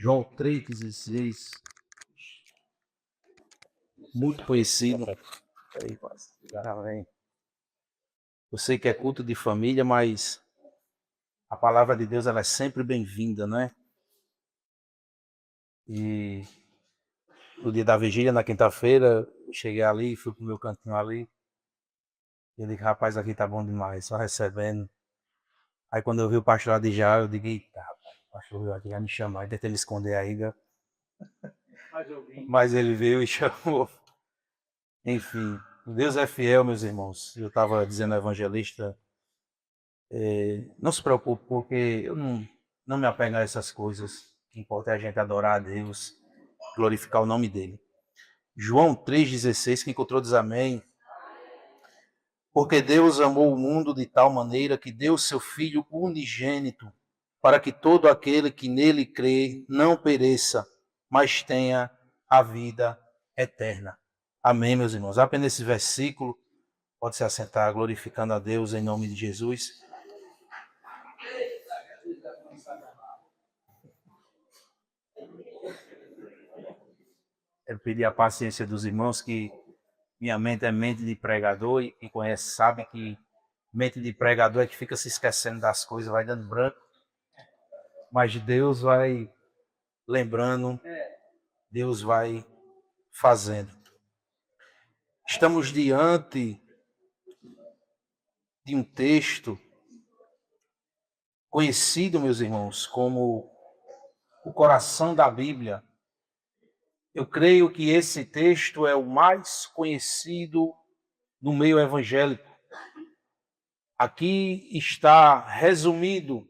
João 3,16, muito conhecido. Eu sei que é culto de família, mas a palavra de Deus ela é sempre bem-vinda, né? E no dia da vigília, na quinta-feira, cheguei ali, fui pro meu cantinho ali. E eu digo, rapaz, aqui tá bom demais, só recebendo. Aí quando eu vi o pastor lá de já, eu digo, eita, rapaz, o pastor veio aqui já me chamar, ele tentei me esconder ainda. Mas ele veio e chamou. Enfim, Deus é fiel, meus irmãos. Eu estava dizendo ao evangelista, não se preocupe, porque eu não me apego a essas coisas. O que importa é a gente adorar a Deus, glorificar o nome dele. João 3,16, que encontrou diz amém. Porque Deus amou o mundo de tal maneira que deu seu Filho unigênito, para que todo aquele que nele crê não pereça, mas tenha a vida eterna. Amém, meus irmãos. Apenas esse versículo, pode se assentar glorificando a Deus em nome de Jesus. Eu pedi a paciência dos irmãos, que minha mente é mente de pregador, e quem conhece sabe que mente de pregador é que fica se esquecendo das coisas, vai dando branco. Mas Deus vai lembrando, Deus vai fazendo. Estamos diante de um texto conhecido, meus irmãos, como o coração da Bíblia. Eu creio que esse texto é o mais conhecido no meio evangélico. Aqui está resumido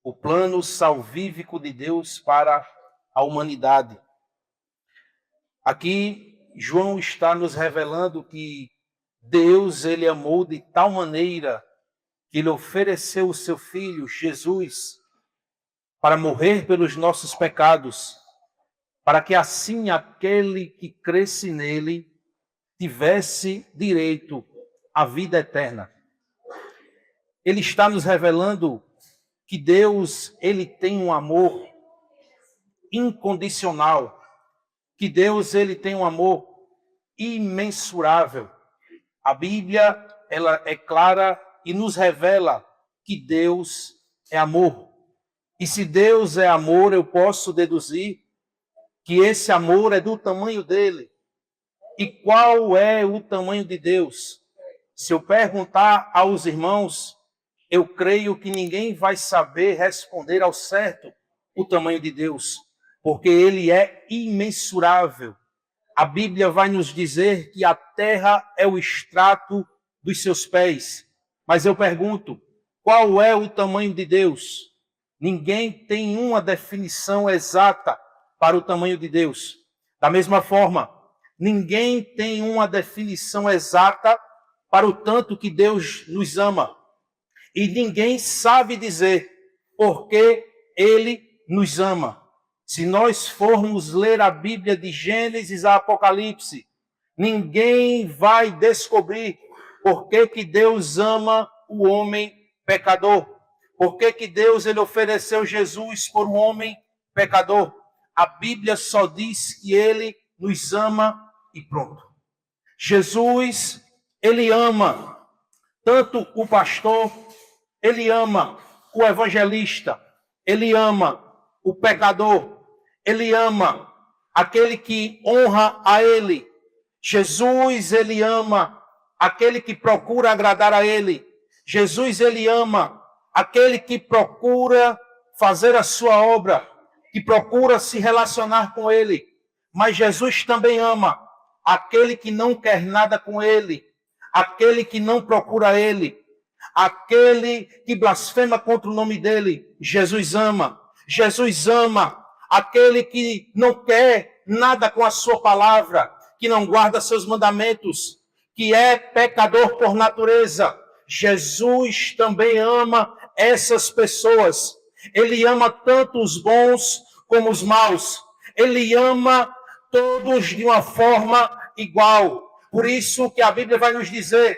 o plano salvífico de Deus para a humanidade. Aqui João está nos revelando que Deus ele amou de tal maneira que ele ofereceu o seu Filho, Jesus, para morrer pelos nossos pecados, para que assim aquele que cresce nele tivesse direito à vida eterna. Ele está nos revelando que Deus ele tem um amor incondicional, que Deus ele tem um amor imensurável. A Bíblia ela é clara e nos revela que Deus é amor. E se Deus é amor, eu posso deduzir que esse amor é do tamanho dele. E qual é o tamanho de Deus? Se eu perguntar aos irmãos, eu creio que ninguém vai saber responder ao certo o tamanho de Deus, porque ele é imensurável. A Bíblia vai nos dizer que a terra é o extrato dos seus pés. Mas eu pergunto, qual é o tamanho de Deus? Ninguém tem uma definição exata para o tamanho de Deus. Da mesma forma, ninguém tem uma definição exata para o tanto que Deus nos ama. E ninguém sabe dizer por que ele nos ama. Se nós formos ler a Bíblia de Gênesis a Apocalipse, ninguém vai descobrir por que Deus ama o homem pecador. Por que Deus ele ofereceu Jesus por um homem pecador. A Bíblia só diz que ele nos ama e pronto. Jesus, ele ama tanto o pastor, ele ama o evangelista, ele ama o pecador, ele ama aquele que honra a ele. Jesus, ele ama aquele que procura agradar a ele. Jesus, ele ama aquele que procura fazer a sua obra, que procura se relacionar com ele. Mas Jesus também ama aquele que não quer nada com ele, aquele que não procura ele, aquele que blasfema contra o nome dele. Jesus ama. Jesus ama aquele que não quer nada com a sua palavra, que não guarda seus mandamentos, que é pecador por natureza. Jesus também ama essas pessoas. Ele ama tanto os bons como os maus. Ele ama todos de uma forma igual. Por isso que a Bíblia vai nos dizer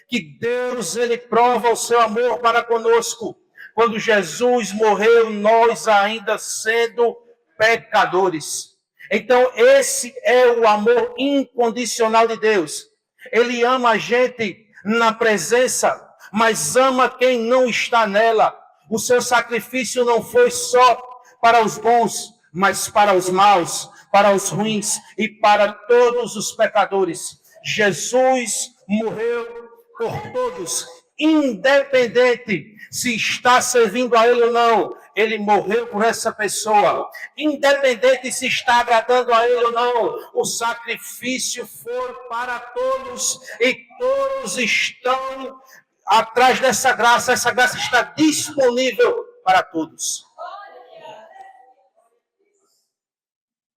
que Deus ele prova o seu amor para conosco. Quando Jesus morreu, nós ainda sendo pecadores. Então, esse é o amor incondicional de Deus. Ele ama a gente na presença, mas ama quem não está nela. O seu sacrifício não foi só para os bons, mas para os maus, para os ruins e para todos os pecadores. Jesus morreu por todos, independente se está servindo a Ele ou não. Ele morreu por essa pessoa, independente se está agradando a Ele ou não. O sacrifício foi para todos e todos estão atrás dessa graça. Essa graça está disponível para todos.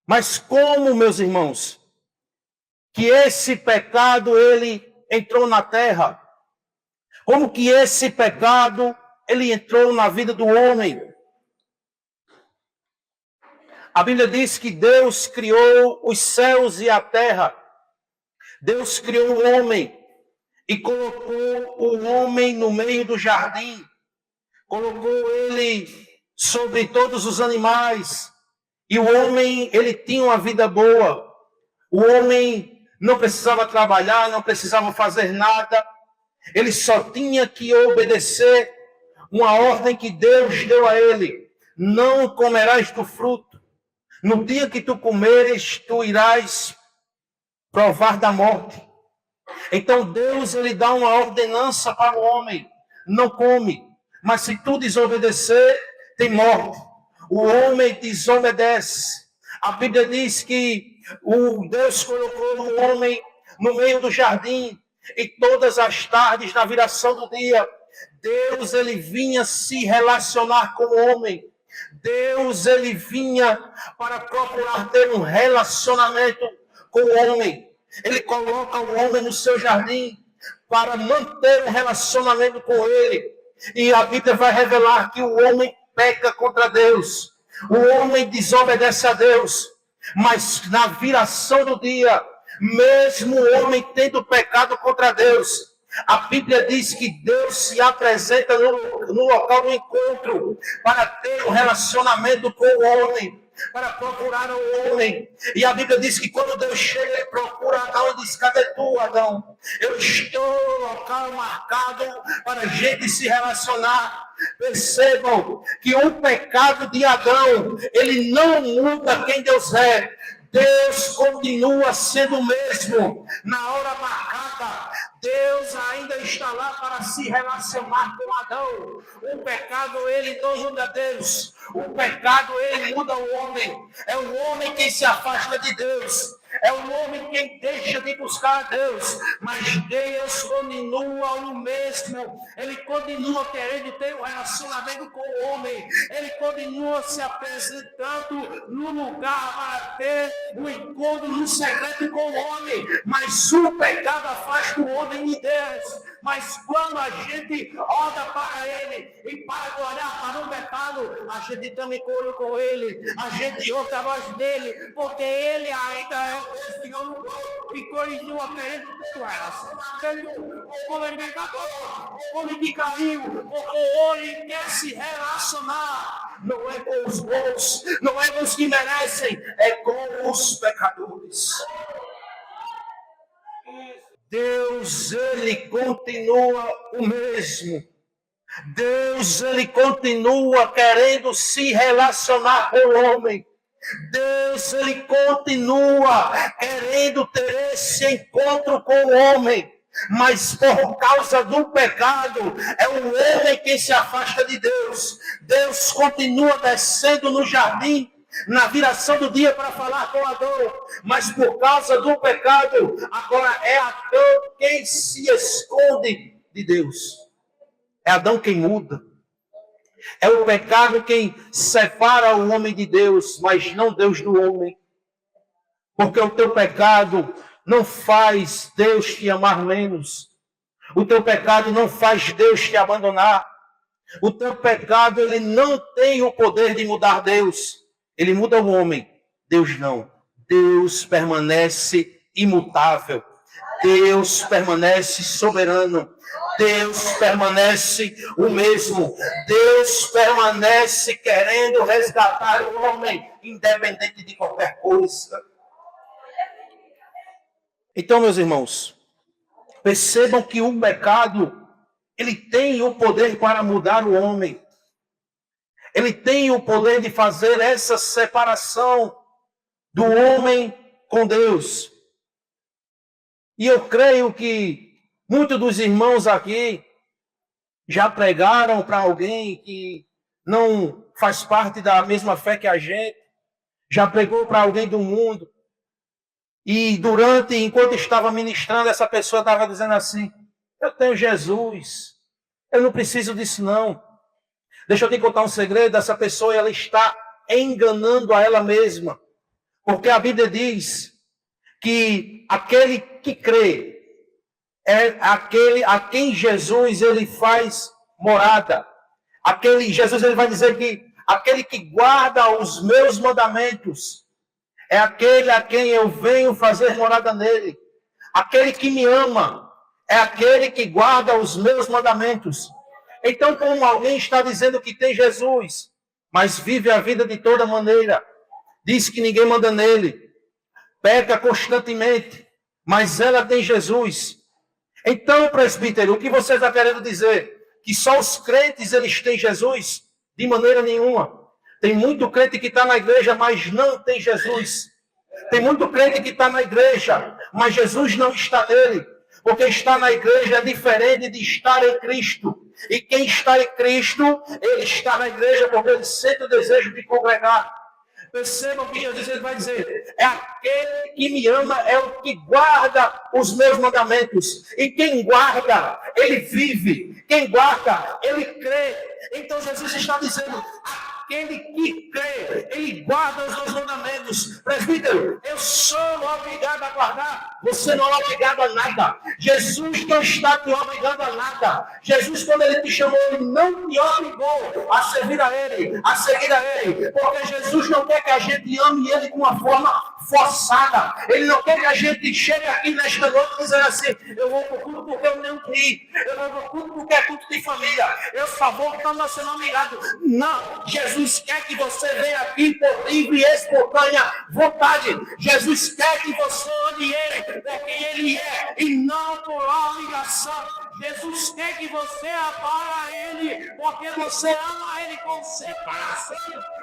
Mas como, meus irmãos, que esse pecado ele entrou na terra? Como que esse pecado ele entrou na vida do homem? A Bíblia diz que Deus criou os céus e a terra. Deus criou o homem e colocou o homem no meio do jardim. Colocou ele sobre todos os animais. E o homem, ele tinha uma vida boa. O homem não precisava trabalhar, não precisava fazer nada. Ele só tinha que obedecer uma ordem que Deus deu a ele. Não comerás do fruto. No dia que tu comeres, tu irás provar da morte. Então Deus, ele dá uma ordenança para o homem. Não come. Mas se tu desobedecer, tem morte. O homem desobedece. A Bíblia diz que o Deus colocou o homem no meio do jardim. E todas as tardes, na viração do dia, Deus, ele vinha se relacionar com o homem. Deus, ele vinha para procurar ter um relacionamento com o homem. Ele coloca o homem no seu jardim para manter um relacionamento com ele. E a Bíblia vai revelar que o homem peca contra Deus. O homem desobedece a Deus. Mas na viração do dia, mesmo o homem tendo pecado contra Deus, a Bíblia diz que Deus se apresenta no local do encontro para ter um relacionamento com o homem, para procurar o homem. E a Bíblia diz que quando Deus chega, ele procura Adão e diz: cadê tu, Adão? Eu estou no local marcado para a gente se relacionar. Percebam que o pecado de Adão, ele não muda quem Deus é. Deus continua sendo o mesmo. Na hora marcada, Deus ainda está lá para se relacionar com Adão. O pecado, ele não muda Deus. O pecado, ele muda o homem. É o homem quem se afasta de Deus. É o homem quem deixa de buscar a Deus. Mas Deus continua o mesmo. Ele continua querendo ter um relacionamento com o homem. Ele continua se apresentando no lugar para ter um encontro no secreto com o homem. Mas o pecado afasta o homem de Deus. Mas quando a gente olha para ele e para de olhar para o pecado, a gente também corre com ele, a gente ouve a voz dele, porque ele ainda é o Senhor que continua querendo o homem pecador, o homem que caiu, o homem quer se relacionar. Não é com os bons, não é com os que merecem, é com os pecadores. Deus, ele continua o mesmo. Deus, ele continua querendo se relacionar com o homem. Deus, ele continua querendo ter esse encontro com o homem. Mas por causa do pecado, é o homem que se afasta de Deus. Deus continua descendo no jardim na viração do dia para falar com Adão, mas por causa do pecado, agora é Adão quem se esconde de Deus. É Adão quem muda. É o pecado quem separa o homem de Deus, mas não Deus do homem. Porque o teu pecado não faz Deus te amar menos. O teu pecado não faz Deus te abandonar. O teu pecado, ele não tem o poder de mudar Deus. Ele muda o homem, Deus não. Deus permanece imutável. Deus permanece soberano. Deus permanece o mesmo. Deus permanece querendo resgatar o homem, independente de qualquer coisa. Então, meus irmãos, percebam que o pecado, ele tem o poder para mudar o homem. Ele tem o poder de fazer essa separação do homem com Deus. E eu creio que muitos dos irmãos aqui já pregaram para alguém que não faz parte da mesma fé que a gente, já pregou para alguém do mundo. E enquanto estava ministrando, essa pessoa estava dizendo assim: eu tenho Jesus, eu não preciso disso não. Deixa eu te contar um segredo, essa pessoa ela está enganando a ela mesma. Porque a Bíblia diz que aquele que crê é aquele a quem Jesus ele faz morada. Jesus ele vai dizer que aquele que guarda os meus mandamentos é aquele a quem eu venho fazer morada nele. Aquele que me ama é aquele que guarda os meus mandamentos. Então, como alguém está dizendo que tem Jesus, mas vive a vida de toda maneira, diz que ninguém manda nele, peca constantemente, mas ela tem Jesus. Então, presbítero, o que você está querendo dizer? Que só os crentes eles têm Jesus? De maneira nenhuma. Tem muito crente que está na igreja, mas não tem Jesus. Tem muito crente que está na igreja, mas Jesus não está nele. Porque estar na igreja é diferente de estar em Cristo. E quem está em Cristo, ele está na igreja porque ele sente o desejo de congregar. Percebam que Jesus ele vai dizer: é aquele que me ama, é o que guarda os meus mandamentos. E quem guarda, ele vive. Quem guarda, ele crê. Então Jesus está dizendo: aquele que crê, ele guarda os meus mandamentos. Presbítero, eu sou obrigado a guardar. Você não é obrigado a nada. Jesus não está te obrigando a nada. Jesus, quando ele te chamou, ele não te obrigou a servir a ele, a seguir a ele. Porque Jesus não quer que a gente ame ele de uma forma forçada. Ele não quer que a gente chegue aqui nesta noite dizendo assim: eu vou para o culto porque eu não ri. Eu vou para o culto porque é culto de família. Eu só vou quando você não me ligado. Não. Jesus quer que você venha aqui por livre e espontânea vontade. Jesus quer que você ame ele por quem ele é e não por obrigação. Jesus quer que você adore ele porque você ama ele com separação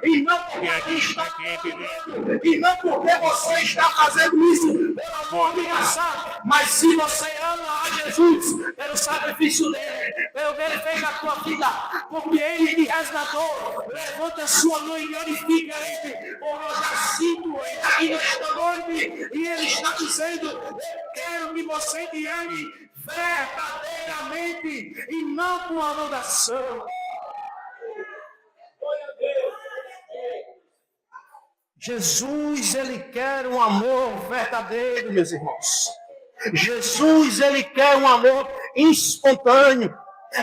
e não porque está falando, e não porque você está fazendo isso pela obrigação. Mas se você ama a Jesus pelo sacrifício dele, pelo que ele fez na tua vida, porque ele te resgatou, levanta a sua mão e glorifica ele. Porque eu já sinto ele aqui nesta noite e ele está dizendo: eu quero que você me ame verdadeiramente e não com adoração. Jesus, ele quer um amor verdadeiro, meus irmãos. Jesus, ele quer um amor espontâneo.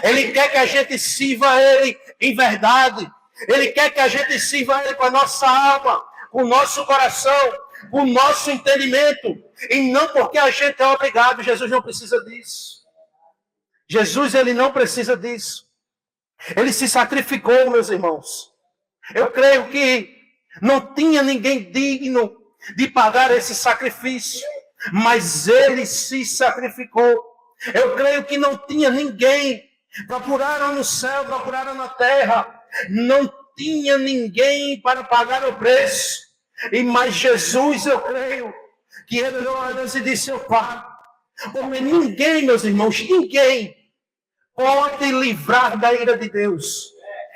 Ele quer que a gente sirva a ele em verdade. Ele quer que a gente sirva a ele com a nossa alma, com o nosso coração, com o nosso entendimento. E não porque a gente é obrigado. Jesus não precisa disso. Jesus, ele não precisa disso. Ele se sacrificou, meus irmãos. Eu creio que não tinha ninguém digno de pagar esse sacrifício, mas ele se sacrificou. Eu creio que não tinha ninguém. Procuraram no céu, procuraram na terra, não tinha ninguém para pagar o preço. Mas Jesus, eu creio que ele olhou a Deus e disse: seu Pai, porque ninguém, meus irmãos, ninguém pode livrar da ira de Deus.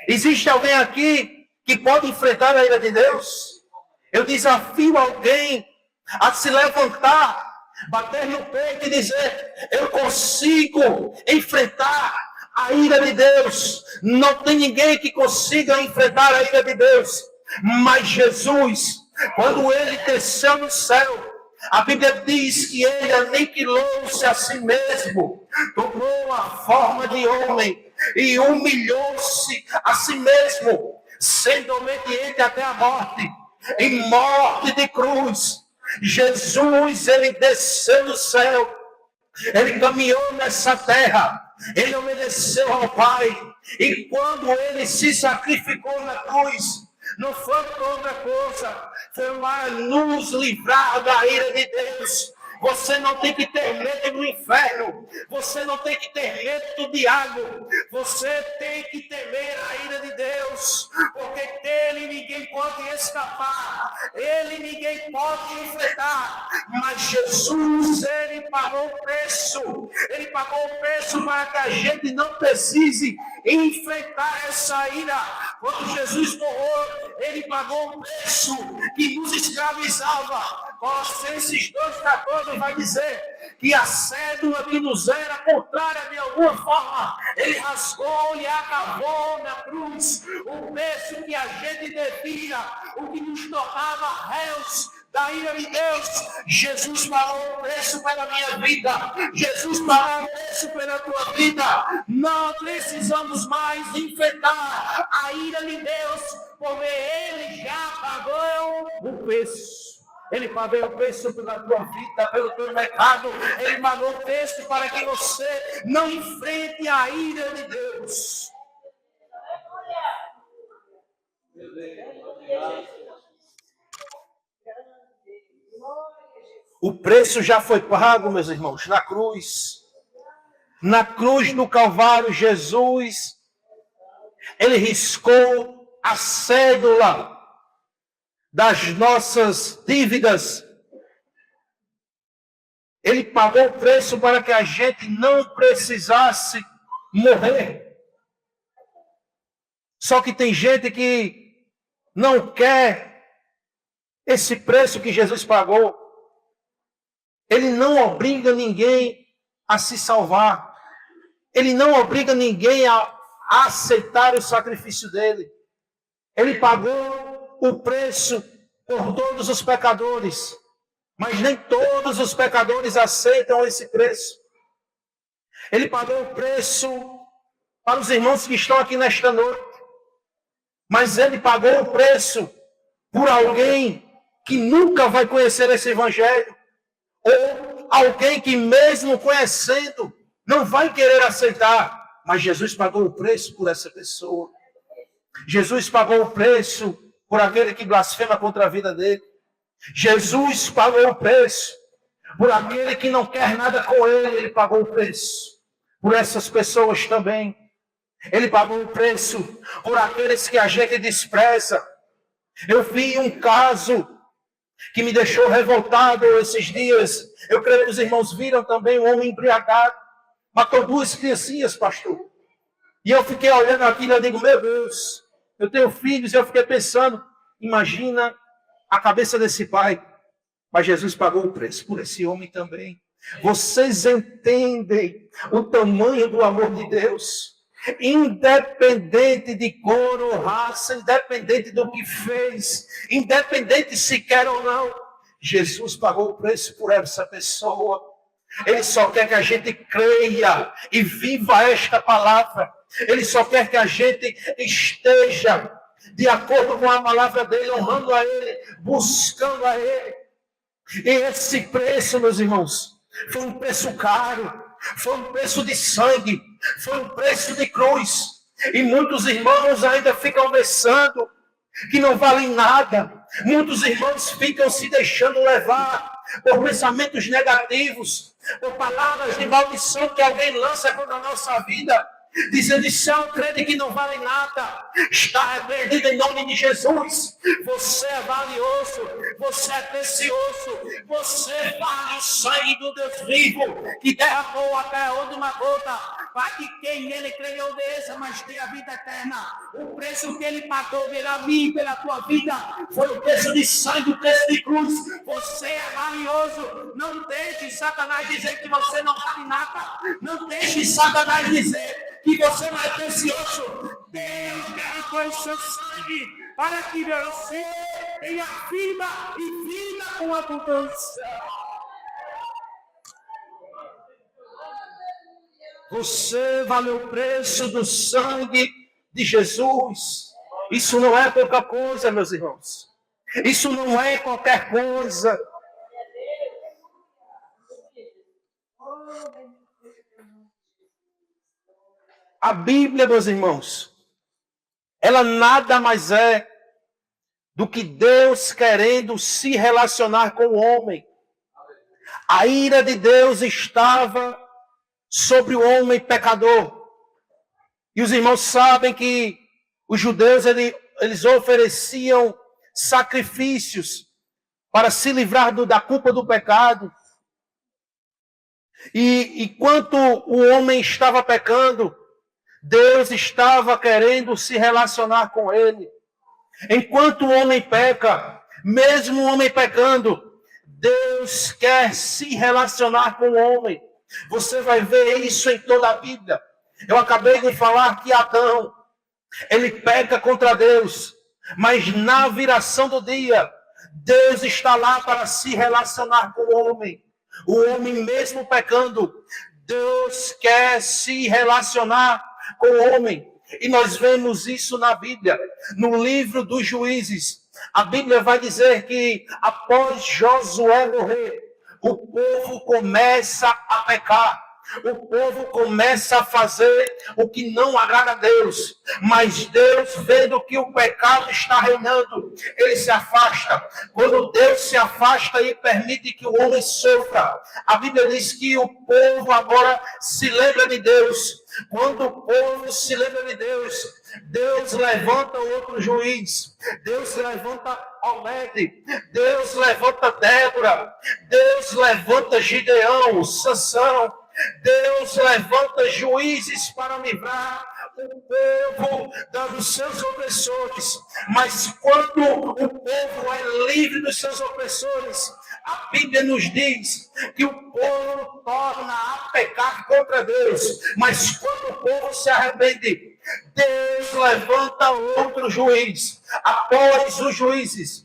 Existe alguém aqui que pode enfrentar a ira de Deus? Eu desafio alguém a se levantar, bater no peito e dizer: eu consigo enfrentar a ira de Deus. Não tem ninguém que consiga enfrentar a ira de Deus. Mas Jesus, quando ele desceu no céu, a Bíblia diz que ele aniquilou-se a si mesmo, tomou a forma de homem e humilhou-se a si mesmo, sendo obediente até a morte, em morte de cruz. Jesus, ele desceu do céu, ele caminhou nessa terra, Ele obedeceu ao Pai. E quando ele se sacrificou na cruz, não foi por outra coisa, foi para nos livrar da ira de Deus. Você não tem que ter medo do inferno. Você não tem que ter medo do diabo. Você tem que temer a ira de Deus. Porque dele ninguém pode escapar. Ele ninguém pode enfrentar. Mas Jesus, ele pagou o preço. Ele pagou o preço para que a gente não precise enfrentar essa ira. Quando Jesus morreu, ele pagou o preço que nos escravizava. Colossenses 2,14 vai dizer que a cédula que nos era contrária de alguma forma, ele rasgou e acabou na cruz. O preço que a gente devia, o que nos tornava réus da ira de Deus. Jesus pagou o preço pela minha vida. Jesus pagou o preço pela tua vida. Não precisamos mais enfrentar a ira de Deus, porque ele já pagou o preço. Ele pagou o preço pela tua vida, pelo teu pecado. Ele pagou o preço para que você não enfrente a ira de Deus. O preço já foi pago, meus irmãos, na cruz. Na cruz do Calvário, Jesus, ele riscou a cédula das nossas dívidas. Ele pagou o preço para que a gente não precisasse morrer. Só que tem gente que não quer esse preço que Jesus pagou. Ele não obriga ninguém a se salvar. Ele não obriga ninguém a aceitar o sacrifício dele. Ele pagou o preço por todos os pecadores, mas nem todos os pecadores aceitam esse preço. Ele pagou o preço para os irmãos que estão aqui nesta noite, mas ele pagou o preço por alguém que nunca vai conhecer esse evangelho, ou alguém que mesmo conhecendo não vai querer aceitar, mas Jesus pagou o preço por essa pessoa. Jesus pagou o preço por aquele que blasfema contra a vida dele. Jesus pagou o preço por aquele que não quer nada com ele. Ele pagou o preço por essas pessoas também. Ele pagou o preço por aqueles que a gente despreza. Eu vi um caso que me deixou revoltado esses dias. Eu creio que os irmãos viram também um homem embriagado. Matou 2 criancinhas, pastor. E eu fiquei olhando aquilo e eu digo, meu Deus, eu tenho filhos, e eu fiquei pensando, imagina a cabeça desse pai. Mas Jesus pagou o preço por esse homem também. Vocês entendem o tamanho do amor de Deus? Independente de cor ou raça, independente do que fez, independente se quer ou não, Jesus pagou o preço por essa pessoa. Ele só quer que a gente creia e viva esta palavra. Ele só quer que a gente esteja de acordo com a palavra dele, honrando a ele, buscando a ele. E esse preço, meus irmãos, foi um preço caro, foi um preço de sangue, foi um preço de cruz. E muitos irmãos ainda ficam pensando que não valem nada. Muitos irmãos ficam se deixando levar por pensamentos negativos, por palavras de maldição que alguém lança contra a nossa vida, dizendo, isso é um crente que não vale nada. Está arrependido em nome de Jesus. Você é valioso, você é precioso, você vale o sangue do Deus vivo, que derramou até a última gota, para que quem nele crê não obedeça, mas tenha a vida eterna. O preço que ele pagou pela mim e pela tua vida foi o preço de sangue, o preço de cruz. Você é valioso. Não deixe Satanás dizer que você não vale nada. Não deixe Satanás dizer que você não é precioso. Deus derramou o seu sangue para que você tenha vida e vida com abundância. Você valeu o preço do sangue de Jesus. Isso não é pouca coisa, meus irmãos. Isso não é qualquer coisa. A Bíblia, meus irmãos, ela nada mais é do que Deus querendo se relacionar com o homem. A ira de Deus estava sobre o homem pecador. E os irmãos sabem que os judeus eles ofereciam sacrifícios para se livrar da culpa do pecado. E enquanto o homem estava pecando, Deus estava querendo se relacionar com ele. Enquanto o homem peca, mesmo o homem pecando, Deus quer se relacionar com o homem. Você vai ver isso em toda a Bíblia. Eu acabei de falar que Adão, ele peca contra Deus, mas na viração do dia, Deus está lá para se relacionar com o homem. O homem mesmo pecando, Deus quer se relacionar com o homem. E nós vemos isso na Bíblia, no livro dos Juízes. A Bíblia vai dizer que após Josué morrer, o povo começa a pecar. O povo começa a fazer o que não agrada a Deus. Mas Deus, vendo que o pecado está reinando, ele se afasta. Quando Deus se afasta e permite que o homem sofra, a Bíblia diz que o povo agora se lembra de Deus. Quando o povo se lembra de Deus, Deus levanta outro juiz. Deus levanta Obed. Deus levanta Débora. Deus levanta Gideão, Sansão. Deus levanta juízes para livrar o povo dos seus opressores. Mas quando o povo é livre dos seus opressores, a Bíblia nos diz que o povo torna a pecar contra Deus. Mas quando o povo se arrepende, Deus levanta outro juiz. Após os juízes,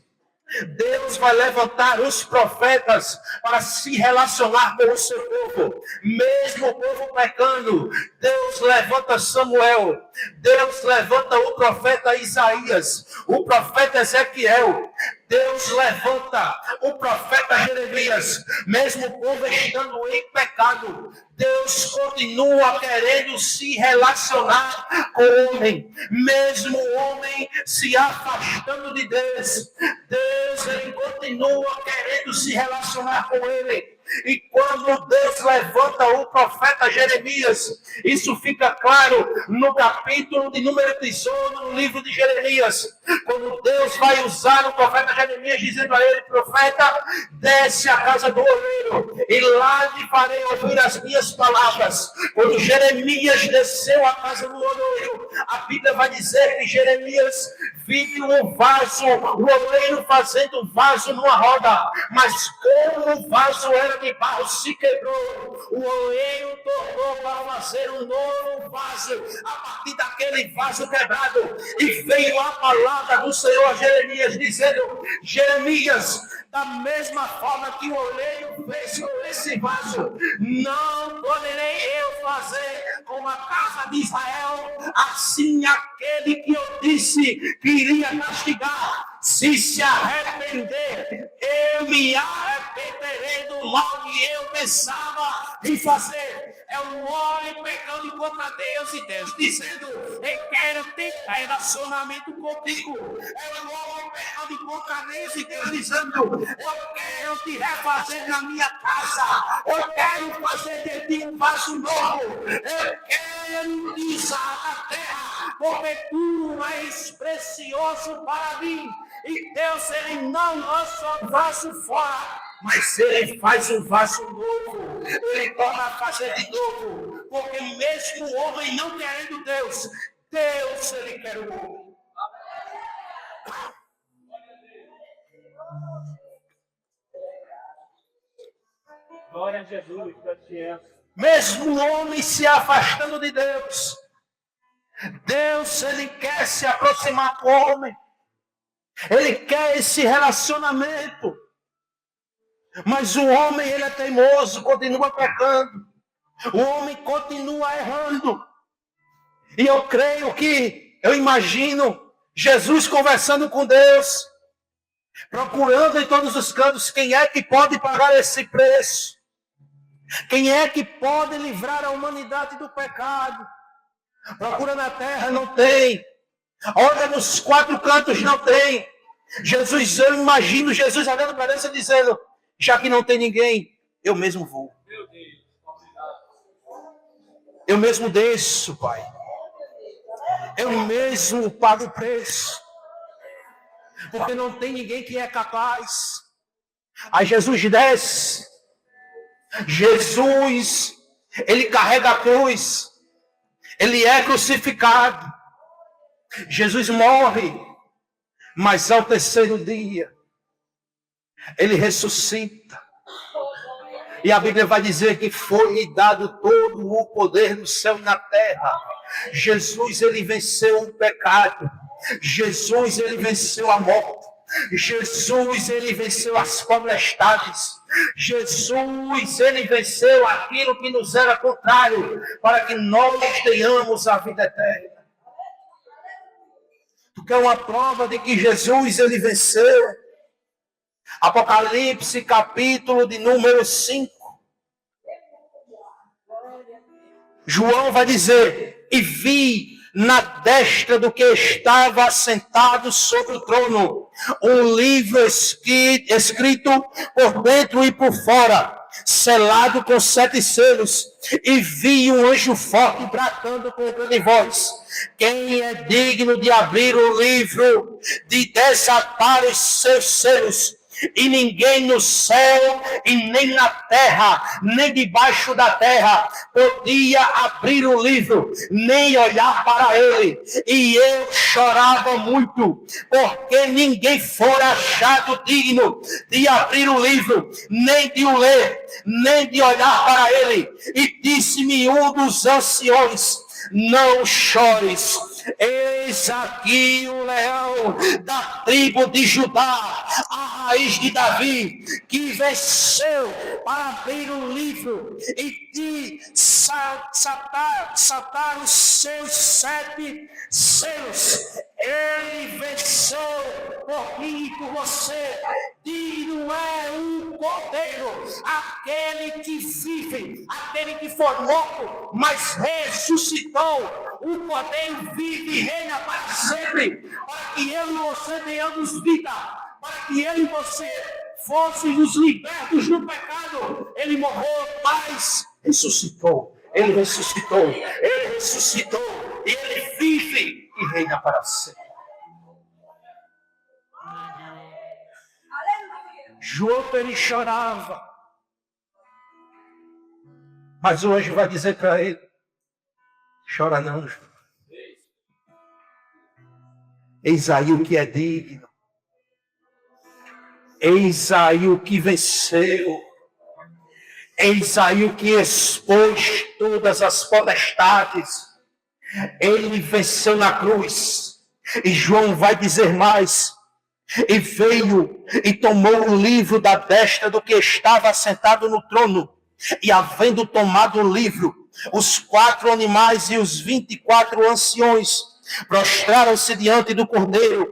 Deus vai levantar os profetas para se relacionar com o seu povo. Mesmo o povo pecando, Deus levanta Samuel. Deus levanta o profeta Isaías, o profeta Ezequiel. Deus levanta o profeta Jeremias. Mesmo o povo estando em pecado, Deus continua querendo se relacionar com o homem. Mesmo o homem se afastando de Deus, Deus ele continua querendo se relacionar com ele. E quando Deus levanta o profeta Jeremias, isso fica claro no capítulo de número 18, no livro de Jeremias. Quando Deus vai usar o profeta Jeremias, dizendo a ele: profeta, desce à casa do oleiro, e lá lhe farei ouvir as minhas palavras. Quando Jeremias desceu à casa do oleiro, a Bíblia vai dizer que Jeremias viu o vaso, o oleiro fazendo vaso numa roda, mas como o vaso era de barro, se quebrou, o oleiro tornou para fazer um novo vaso a partir daquele vaso quebrado. E veio a palavra do Senhor a Jeremias dizendo: Jeremias, da mesma forma que o oleiro fez com esse vaso, não poderei eu fazer com a casa de Israel. Assim aquele que eu disse que iria castigar, se arrepender, eu me arrependerei do mal que eu pensava em fazer. É um homem pecando contra Deus e Deus dizendo: eu quero ter relacionamento contigo. É um homem pecando contra Deus e Deus dizendo: eu quero te refazer na minha casa. Eu quero fazer de ti um vaso novo. Eu quero pisar na terra, porque tu és precioso para mim. E Deus, ele não lança o vaso fora, mas ele faz um vaso novo. Ele torna a fazer de novo. Porque mesmo o homem não querendo Deus, Deus, ele quer o homem. Glória a Jesus. Mesmo o homem se afastando de Deus, Deus, ele quer se aproximar do homem. Ele quer esse relacionamento. Mas o homem, ele é teimoso, continua pecando. O homem continua errando. E eu creio que, eu imagino Jesus conversando com Deus, procurando em todos os cantos quem é que pode pagar esse preço. Quem é que pode livrar a humanidade do pecado? Procura na terra, não tem. Olha nos quatro cantos, não tem. Jesus, eu imagino Jesus olhando para Deus e dizendo, já que não tem ninguém, eu mesmo vou. Eu mesmo desço, Pai. Eu mesmo pago o preço. Porque não tem ninguém que é capaz. Aí Jesus desce. Jesus, ele carrega a cruz. Ele é crucificado. Jesus morre. Mas ao terceiro dia, ele ressuscita. E a Bíblia vai dizer que foi-lhe dado todo o poder no céu e na terra. Jesus, ele venceu o pecado. Jesus, ele venceu a morte. Jesus, ele venceu as potestades. Jesus, ele venceu aquilo que nos era contrário, para que nós tenhamos a vida eterna. Porque é uma prova de que Jesus, ele venceu. Apocalipse, capítulo de número 5. João vai dizer, e vi na destra do que estava sentado sobre o trono, um livro escrito por dentro e por fora, selado com 7 selos, e vi um anjo forte bradando com grande voz, quem é digno de abrir o livro, de desatar os seus selos? E ninguém no céu, e nem na terra, nem debaixo da terra, podia abrir o livro, nem olhar para ele. E eu chorava muito, porque ninguém fora achado digno de abrir o livro, nem de o ler, nem de olhar para ele. E disse-me um dos anciões, não chores. Eis aqui o leão da tribo de Judá, a raiz de Davi, que venceu para abrir o livro e de desatar os seus 7 selos. Ele venceu por mim e por você. Digno é o Cordeiro, aquele que vive, aquele que foi morto, mas ressuscitou. O Cordeiro vive e reina para sempre, para que eu e você tenhamos vida, para que eu e você fôssemos libertos do pecado. Ele morreu, mas ressuscitou. Ele ressuscitou. Ele ressuscitou. E ele vive e reina para sempre. João, ele chorava. Mas o anjo vai dizer para ele, chora não, João. Eis aí o que é digno. Eis aí o que venceu. Eis aí o que expôs todas as potestades. Ele venceu na cruz. E João vai dizer mais. E veio e tomou o livro da destra do que estava sentado no trono. E havendo tomado o livro, os 4 animais e os 24 anciões prostraram-se diante do Cordeiro,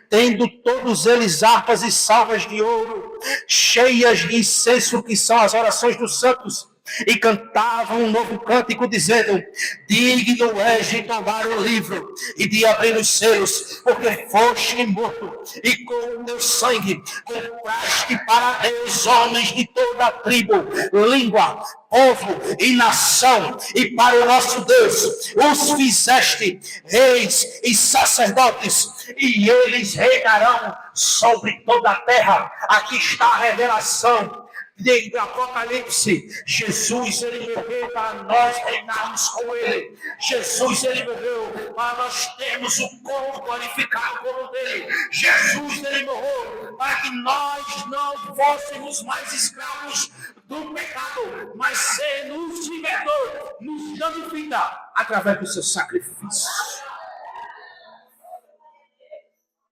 tendo todos eles harpas e salvas de ouro, cheias de incenso, que são as orações dos santos, e cantavam um novo cântico, dizendo, digno és de tomar o livro e de abrir os selos, porque foste morto, e com o teu sangue compraste para Deus homens de toda a tribo, língua, povo e nação, e para o nosso Deus os fizeste reis e sacerdotes, e eles reinarão sobre toda a terra. Aqui está a revelação de Apocalipse. Jesus, ele morreu para nós reinarmos com ele. Jesus, ele morreu para nós termos o corpo qualificado como dele. Jesus, ele morreu para que nós não fôssemos mais escravos do pecado, mas ser nos libertou, nos dando vida através do seu sacrifício.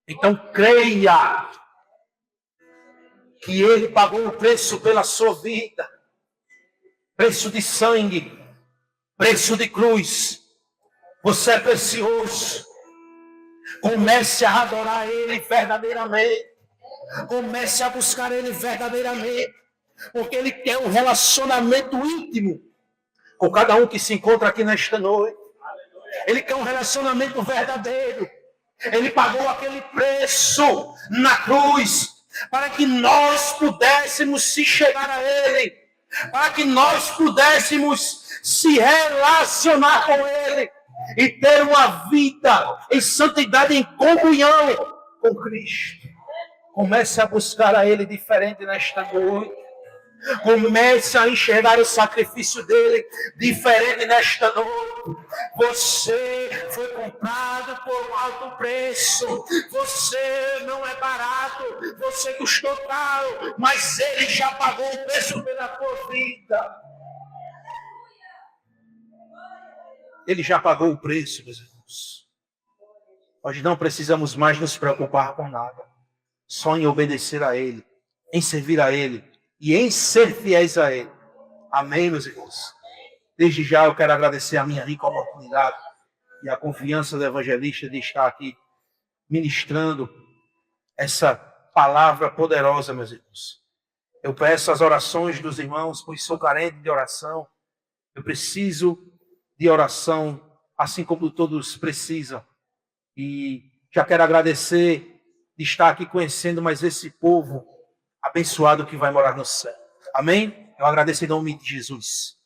Então creia que ele pagou o preço pela sua vida, preço de sangue, preço de cruz. Você é precioso. Comece a adorar ele verdadeiramente. Comece a buscar ele verdadeiramente, porque ele quer um relacionamento íntimo com cada um que se encontra aqui nesta noite. Ele quer um relacionamento verdadeiro. Ele pagou aquele preço na cruz para que nós pudéssemos se chegar a Ele, para que nós pudéssemos se relacionar com Ele e ter uma vida em santidade, em comunhão com Cristo. Comece a buscar a Ele diferente nesta noite. Comece a enxergar o sacrifício dele diferente nesta noite. Você foi comprado por um alto preço. Você não é barato. Você custou caro. Mas ele já pagou o preço pela tua vida. Ele já pagou o preço, meus irmãos. Nós não precisamos mais nos preocupar com nada. Só em obedecer a Ele, em servir a Ele e em ser fiéis a Ele. Amém, meus irmãos? Desde já eu quero agradecer a minha rica oportunidade e a confiança do evangelista de estar aqui ministrando essa palavra poderosa, meus irmãos. Eu peço as orações dos irmãos, pois sou carente de oração. Eu preciso de oração, assim como todos precisam. E já quero agradecer de estar aqui conhecendo mais esse povo abençoado que vai morar no céu. Amém? Eu agradeço em nome de Jesus.